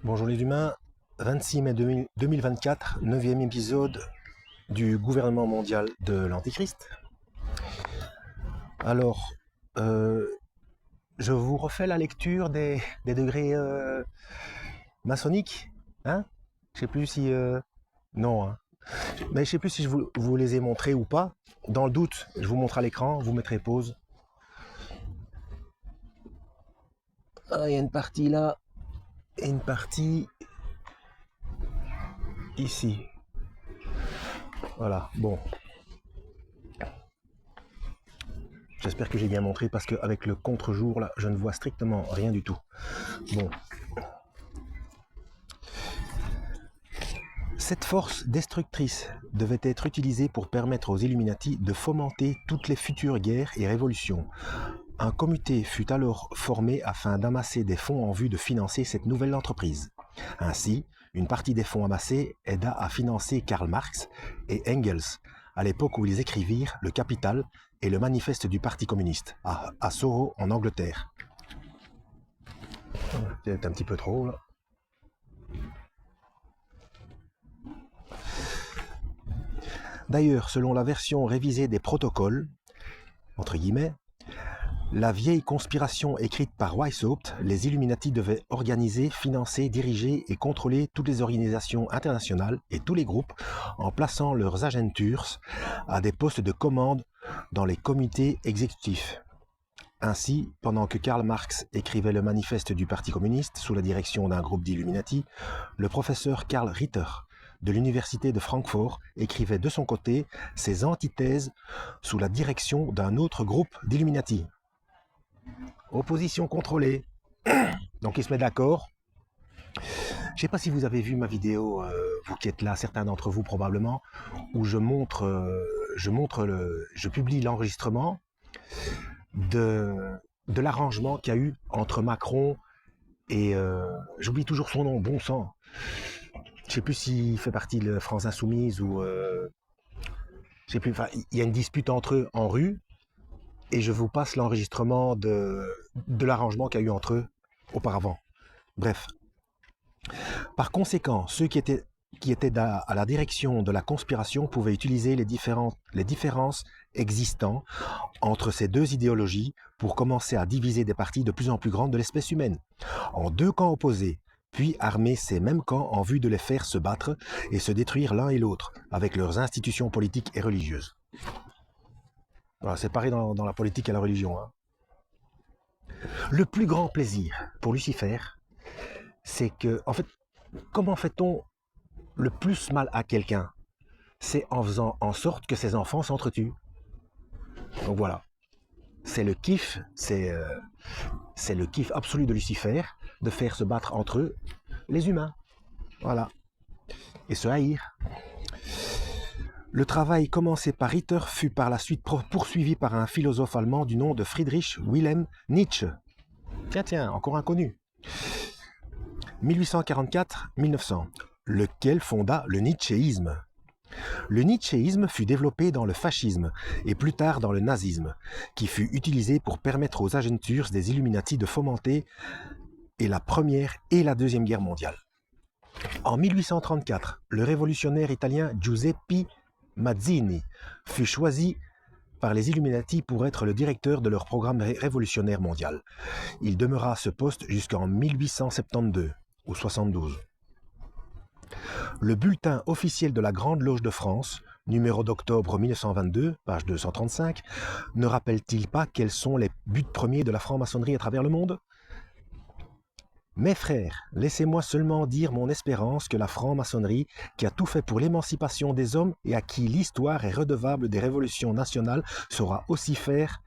Bonjour les humains, 26 mai 2024, 9e épisode du gouvernement mondial de l'Antichrist. Alors, euh, je vous refais la lecture des degrés maçonniques. Hein? Je sais plus si... non, hein. Mais je sais plus si je vous les ai montrés ou pas. Dans le doute, je vous montre à l'écran, vous mettrez pause. Ah, il y a une partie là et une partie ici. Voilà, bon. J'espère que j'ai bien montré parce qu'avec le contre-jour, là, je ne vois strictement rien du tout. Bon. Cette force destructrice devait être utilisée pour permettre aux Illuminati de fomenter toutes les futures guerres et révolutions. Un comité fut alors formé afin d'amasser des fonds en vue de financer cette nouvelle entreprise. Ainsi, une partie des fonds amassés aida à financer Karl Marx et Engels, à l'époque où ils écrivirent Le Capital et le manifeste du Parti communiste, à Soho, en Angleterre. C'est un petit peu trop, là. D'ailleurs, selon la version révisée des protocoles, entre guillemets, la vieille conspiration écrite par Weishaupt, les Illuminati devaient organiser, financer, diriger et contrôler toutes les organisations internationales et tous les groupes en plaçant leurs agentures à des postes de commande dans les comités exécutifs. Ainsi, pendant que Karl Marx écrivait le manifeste du Parti communiste sous la direction d'un groupe d'Illuminati, le professeur Karl Ritter de l'université de Francfort écrivait de son côté ses antithèses sous la direction d'un autre groupe d'Illuminati. Opposition contrôlée. Donc ils se mettent d'accord. Je ne sais pas si vous avez vu ma vidéo, vous qui êtes là, certains d'entre vous probablement, où je publie l'enregistrement de l'arrangement qu'il y a eu entre Macron et j'oublie toujours son nom, bon sang. Je ne sais plus s'il fait partie de France Insoumise ou je sais plus. Enfin, il y a une dispute entre eux en rue et je vous passe l'enregistrement de l'arrangement qu'il y a eu entre eux auparavant. Bref. Par conséquent, ceux qui étaient à la direction de la conspiration pouvaient utiliser les différences existantes entre ces deux idéologies pour commencer à diviser des parties de plus en plus grandes de l'espèce humaine, en deux camps opposés, puis armer ces mêmes camps en vue de les faire se battre et se détruire l'un et l'autre, avec leurs institutions politiques et religieuses. Voilà, c'est pareil dans la politique et la religion. Hein. Le plus grand plaisir pour Lucifer, c'est que, en fait, comment fait-on le plus mal à quelqu'un? C'est en faisant en sorte que ses enfants s'entretuent. Donc voilà. C'est le kiff, c'est le kiff absolu de Lucifer, de faire se battre entre eux les humains. Voilà. Et se haïr. Le travail commencé par Ritter fut par la suite poursuivi par un philosophe allemand du nom de Friedrich Wilhelm Nietzsche. Tiens, encore inconnu. 1844-1900, lequel fonda le nietzschéisme. Le nietzschéisme fut développé dans le fascisme et plus tard dans le nazisme, qui fut utilisé pour permettre aux agentures des Illuminati de fomenter et la Première et la Deuxième Guerre mondiale. En 1834, le révolutionnaire italien Giuseppe Mazzini fut choisi par les Illuminati pour être le directeur de leur programme révolutionnaire mondial. Il demeura à ce poste jusqu'en 1872 ou 72. Le bulletin officiel de la Grande Loge de France, numéro d'octobre 1922, page 235, ne rappelle-t-il pas quels sont les buts premiers de la franc-maçonnerie à travers le monde? Mes frères, laissez-moi seulement dire mon espérance que la franc-maçonnerie, qui a tout fait pour l'émancipation des hommes et à qui l'histoire est redevable des révolutions nationales, saura aussi faire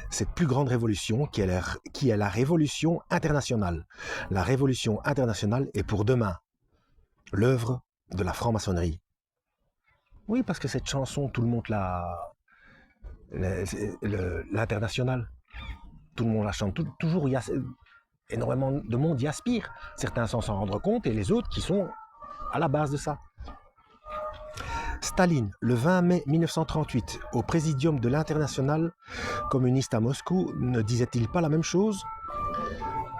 cette plus grande révolution qui est la révolution internationale. La révolution internationale est pour demain l'œuvre de la franc-maçonnerie. Oui, parce que cette chanson, tout le monde l'international, tout le monde la chante. Toujours, il y a énormément de monde y aspire. Certains sans s'en rendre compte et les autres qui sont à la base de ça. Staline, le 20 mai 1938, au présidium de l'Internationale communiste à Moscou, ne disait-il pas la même chose?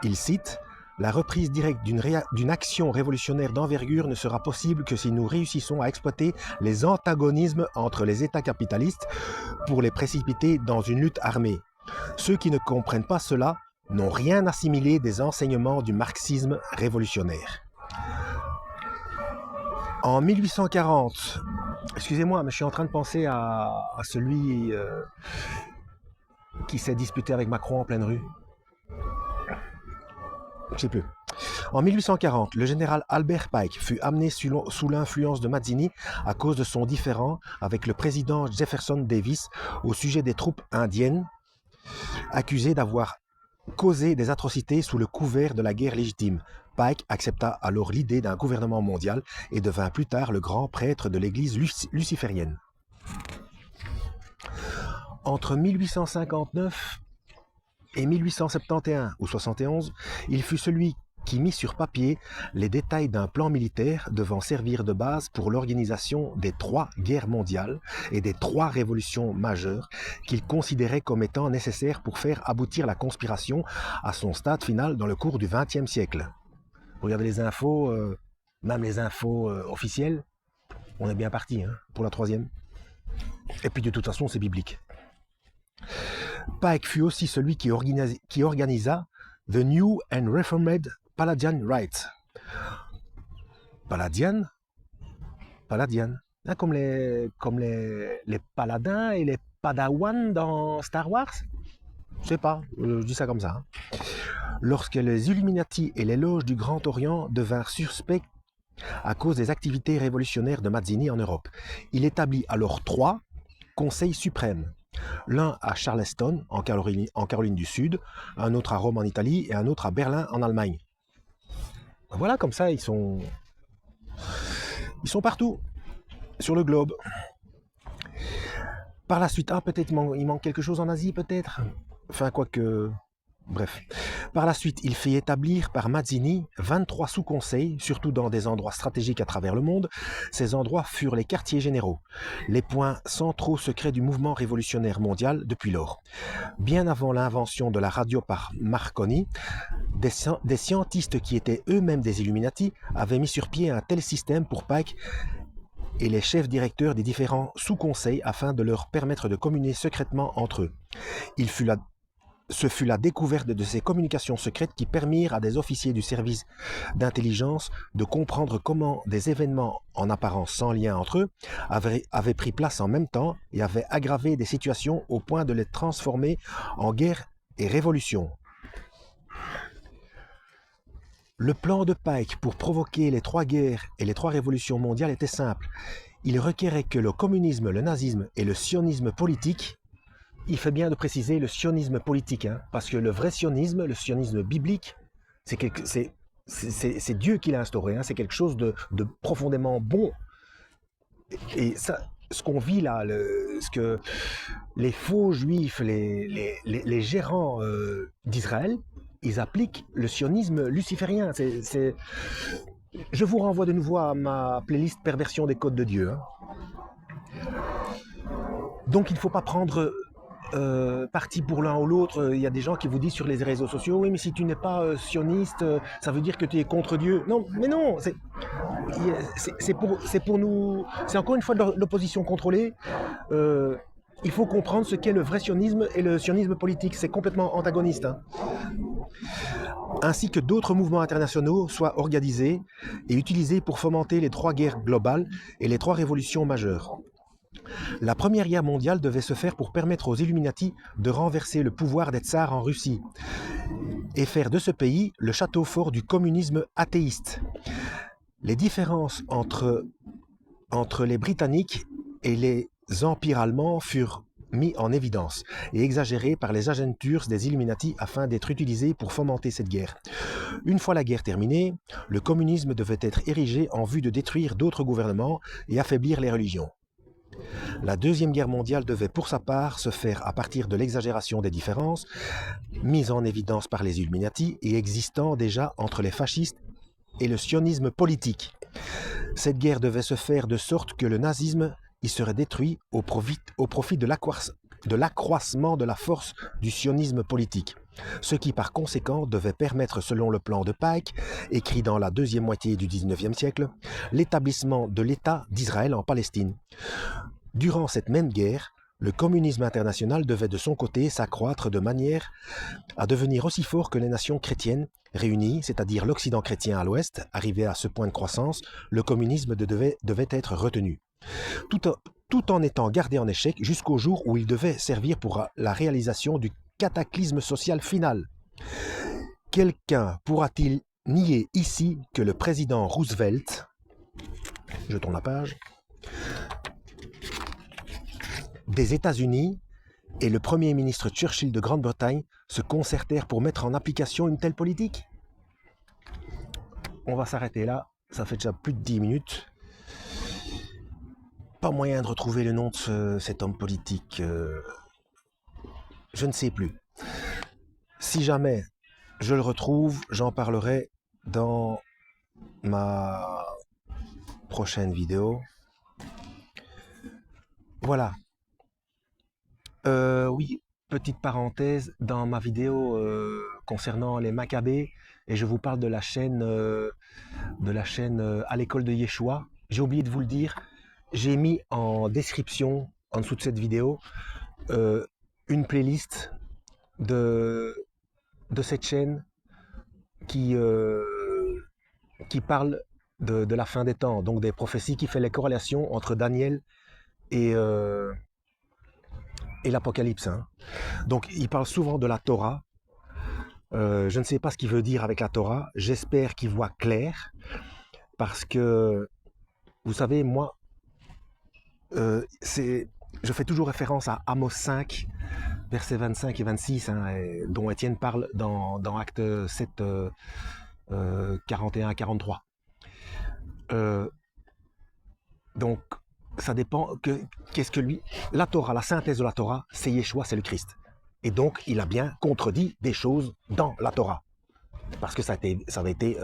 Il cite La reprise directe d'une action révolutionnaire d'envergure ne sera possible que si nous réussissons à exploiter les antagonismes entre les États capitalistes pour les précipiter dans une lutte armée. Ceux qui ne comprennent pas cela n'ont rien assimilé des enseignements du marxisme révolutionnaire. En 1840, excusez-moi, mais je suis en train de penser à celui qui s'est disputé avec Macron en pleine rue. Je ne sais plus. En 1840, le général Albert Pike fut amené sous l'influence de Mazzini à cause de son différend avec le président Jefferson Davis au sujet des troupes indiennes, accusé d'avoir causé des atrocités sous le couvert de la guerre légitime. Pike accepta alors l'idée d'un gouvernement mondial et devint plus tard le grand prêtre de l'église luciférienne. Entre 1859 et 1871 ou 71, il fut celui qui mit sur papier les détails d'un plan militaire devant servir de base pour l'organisation des 3 guerres mondiales et des 3 révolutions majeures qu'il considérait comme étant nécessaires pour faire aboutir la conspiration à son stade final dans le cours du XXe siècle. Regardez les infos, même les infos officielles, on est bien parti pour la 3e. Et puis de toute façon, c'est biblique. Pike fut aussi celui qui organisa The New and Reformed Palladian Rites. Palladian, hein, comme les paladins et les padawans dans Star Wars. Je sais pas, je dis ça comme ça. Lorsque les Illuminati et les loges du Grand Orient devinrent suspects à cause des activités révolutionnaires de Mazzini en Europe, il établit alors 3 conseils suprêmes. L'un à Charleston, en Caroline du Sud, un autre à Rome en Italie et un autre à Berlin en Allemagne. Voilà, comme ça, ils sont partout, sur le globe. Par la suite, peut-être il manque quelque chose en Asie, peut-être. Enfin, quoique... Bref. Par la suite, il fit établir par Mazzini 23 sous-conseils, surtout dans des endroits stratégiques à travers le monde. Ces endroits furent les quartiers généraux, les points centraux secrets du mouvement révolutionnaire mondial depuis lors. Bien avant l'invention de la radio par Marconi, des scientistes qui étaient eux-mêmes des Illuminati avaient mis sur pied un tel système pour Pike et les chefs directeurs des différents sous-conseils afin de leur permettre de communier secrètement entre eux. Ce fut la découverte de ces communications secrètes qui permirent à des officiers du service d'intelligence de comprendre comment des événements en apparence sans lien entre eux avaient pris place en même temps et avaient aggravé des situations au point de les transformer en guerre et révolution. Le plan de Pike pour provoquer les 3 guerres et les 3 révolutions mondiales était simple. Il requérait que le communisme, le nazisme et le sionisme politique. Il fait bien de préciser le sionisme politique, parce que le vrai sionisme, le sionisme biblique, c'est Dieu qui l'a instauré, c'est quelque chose de profondément bon. Et ça, ce qu'on vit là, ce que les faux juifs, les gérants d'Israël, ils appliquent le sionisme luciférien. Je vous renvoie de nouveau à ma playlist Perversion des codes de Dieu. Donc il ne faut pas prendre... parti pour l'un ou l'autre. Il y a des gens qui vous disent sur les réseaux sociaux, oui mais si tu n'es pas sioniste, ça veut dire que tu es contre Dieu. Non, mais non, c'est pour nous, c'est encore une fois de l'opposition contrôlée. Il faut comprendre ce qu'est le vrai sionisme et le sionisme politique, c'est complètement antagoniste. Ainsi que d'autres mouvements internationaux soient organisés et utilisés pour fomenter les 3 guerres globales et les 3 révolutions majeures. La Première Guerre mondiale devait se faire pour permettre aux Illuminati de renverser le pouvoir des tsars en Russie et faire de ce pays le château fort du communisme athéiste. Les différences entre les Britanniques et les empires allemands furent mis en évidence et exagérés par les agentures des Illuminati afin d'être utilisés pour fomenter cette guerre. Une fois la guerre terminée, le communisme devait être érigé en vue de détruire d'autres gouvernements et affaiblir les religions. La Deuxième Guerre mondiale devait pour sa part se faire à partir de l'exagération des différences, mises en évidence par les Illuminati et existant déjà entre les fascistes et le sionisme politique. Cette guerre devait se faire de sorte que le nazisme y serait détruit au profit de l'accroissement de la force du sionisme politique. ce qui par conséquent devait permettre, selon le plan de Pike, écrit dans la deuxième moitié du XIXe siècle, l'établissement de l'État d'Israël en Palestine. Durant cette même guerre, le communisme international devait de son côté s'accroître de manière à devenir aussi fort que les nations chrétiennes réunies, c'est-à-dire l'Occident chrétien à l'Ouest. Arrivé à ce point de croissance, le communisme devait être retenu, tout en étant gardé en échec jusqu'au jour où il devait servir pour la réalisation du cataclysme social final. Quelqu'un pourra-t-il nier ici que le président Roosevelt, je tourne la page, des États-Unis et le Premier ministre Churchill de Grande-Bretagne se concertèrent pour mettre en application une telle politique? On va s'arrêter là, ça fait déjà plus de 10 minutes. Pas moyen de retrouver le nom de cet homme politique, je ne sais plus. Si jamais je le retrouve, j'en parlerai dans ma prochaine vidéo. Voilà. Oui, petite parenthèse, dans ma vidéo concernant les Maccabées, et je vous parle de la chaîne à l'école de Yeshua, j'ai oublié de vous le dire, j'ai mis en description, en dessous de cette vidéo, une playlist de cette chaîne qui parle de la fin des temps, donc des prophéties, qui fait les corrélations entre Daniel et l'Apocalypse. Hein. Donc il parle souvent de la Torah. Je ne sais pas ce qu'il veut dire avec la Torah. J'espère qu'il voit clair, parce que, vous savez, moi, je fais toujours référence à Amos 5, versets 25 et 26, hein, dont Étienne parle dans Acte 7, 41 à 43. Donc, ça dépend, qu'est-ce que lui... La Torah, la synthèse de la Torah, c'est Yeshua, c'est le Christ. Et donc, il a bien contredit des choses dans la Torah, parce que ça avait été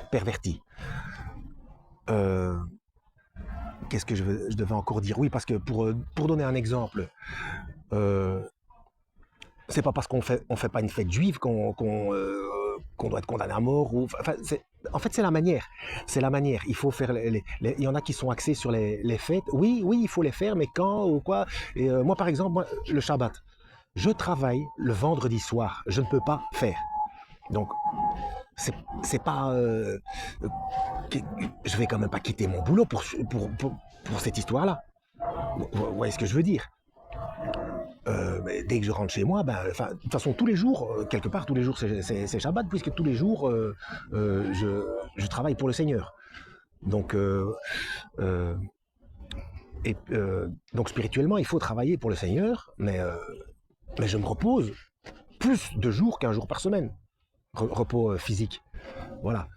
perverti. Qu'est-ce que je devais encore dire? Oui, parce que pour donner un exemple, c'est pas parce qu'on fait pas une fête juive qu'on doit être condamné à mort. En fait, c'est la manière. C'est la manière. Il faut faire il y en a qui sont axés sur les fêtes. Oui, il faut les faire, mais quand ou quoi? Et moi, par exemple, le Shabbat, je travaille le vendredi soir. Je ne peux pas faire. Donc, c'est pas... je vais quand même pas quitter mon boulot pour cette histoire-là. Vous voyez ce que je veux dire? Mais dès que je rentre chez moi, de toute façon, tous les jours, quelque part, tous les jours, c'est Shabbat, puisque tous les jours, je travaille pour le Seigneur. Donc, donc spirituellement, il faut travailler pour le Seigneur, mais je me repose plus de jours qu'un jour par semaine. Repos physique. Voilà.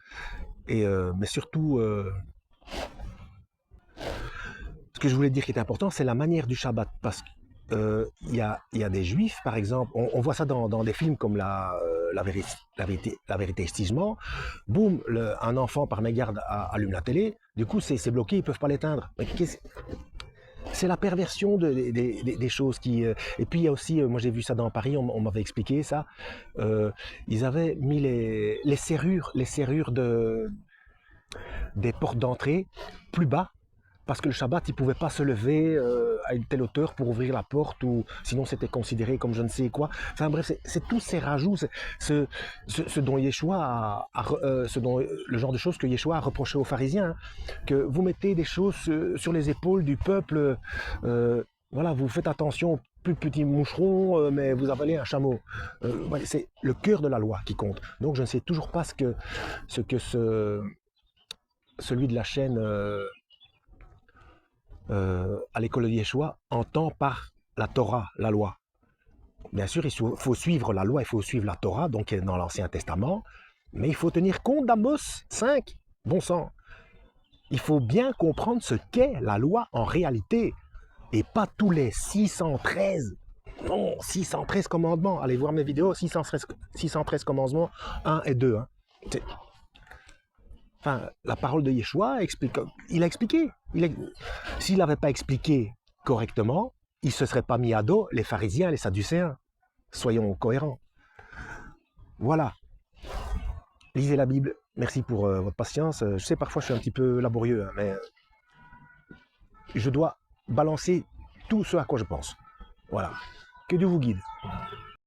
Et, mais surtout, ce que je voulais dire qui est important, c'est la manière du Shabbat, parce que il y a des juifs, par exemple, on voit ça dans des films comme la vérité et jugement. Boum, un enfant par mégarde allume la télé, du coup c'est bloqué, ils peuvent pas l'éteindre. C'est la perversion des choses qui... et puis il y a aussi, moi j'ai vu ça dans Paris, on m'avait expliqué ça, ils avaient mis les serrures des portes d'entrée plus bas, parce que le Shabbat, il ne pouvait pas se lever à une telle hauteur pour ouvrir la porte, ou sinon c'était considéré comme je ne sais quoi. Enfin bref, c'est tous ces rajouts, ce dont Yeshua le genre de choses que Yeshua a reproché aux pharisiens, hein, que vous mettez des choses sur les épaules du peuple, voilà, vous faites attention aux plus petits moucherons, mais vous avalez un chameau. Ouais, c'est le cœur de la loi qui compte. Donc je ne sais toujours pas ce que celui de la chaîne... à l'école de Yeshua entend par la Torah, la loi. Bien sûr, il faut suivre la loi, il faut suivre la Torah, donc dans l'Ancien Testament, mais il faut tenir compte d'Amos 5. Bon sang. Il faut bien comprendre ce qu'est la loi en réalité, et pas tous les 613. Non, 613 commandements. Allez voir mes vidéos, 613 commandements, 1 et 2. Hein. Enfin, la parole de Yeshua il a expliqué. S'il n'avait pas expliqué correctement, il ne se serait pas mis à dos les pharisiens et les sadducéens. Soyons cohérents. Voilà. Lisez la Bible. Merci pour votre patience. Je sais, parfois, je suis un petit peu laborieux, hein, mais je dois balancer tout ce à quoi je pense. Voilà. Que Dieu vous guide.